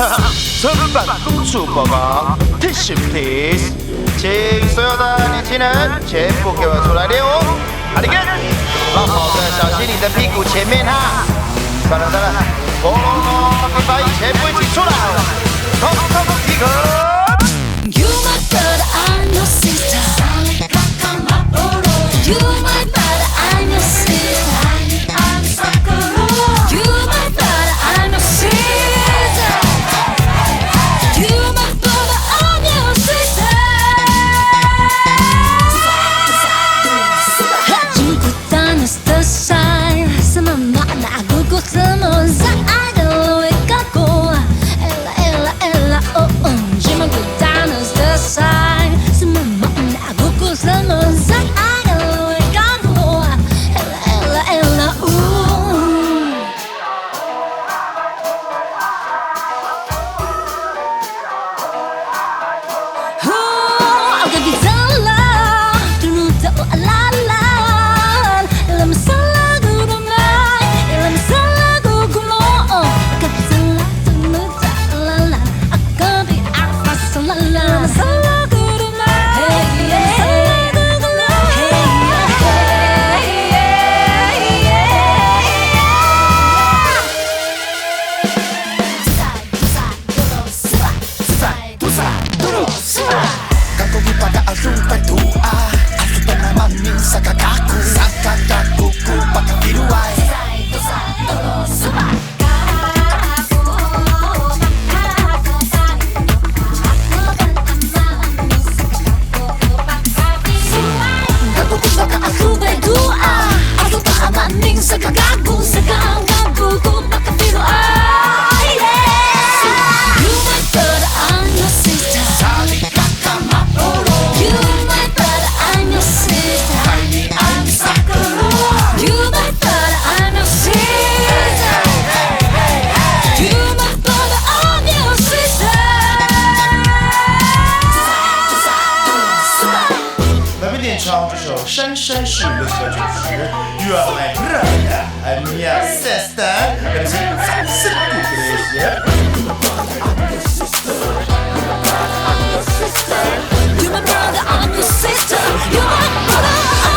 선반公主报告 ，Tissue please， 请所有的年轻人全部给我出来练舞，好的跟，老婆的小心你的屁股前面哈，算了，喉咙你把全部一起出来，通通集合。You my brother, I'm your sister. You my brother, I'm your sister. You my brother, I'm your sister. You my brother, I'm your sister. Jemput tanah selesai, semua nak aku semua saat kalau aku ella oh jemput tanah selesai, semua nak aku semua saat kalau aku ella agak bisalah dulu tahu alalan dalam salah gurungan dalam salah gugulo agak bisalah dulu alalan agak bi apa salah salah gurungan salah gugulo Kako pada arupa tua Aku pernah maning sa kakaku Sa kakakuku pakapiruay Kako pada arupa tua Aku pernah maning sa kakaku Sa kakakuku pakapiruay You my brother, I'm your sister. Sali kakamaporo. You my brother, I'm your sister. Kaini ang sakuro. You my brother, I'm your sister. You my brother, I'm your sister. 咱们点唱这首珊珊是的歌曲是 You are my brother, I'm your sister。感谢咱四部的一些。You my brother, I'm your sister. You my brother,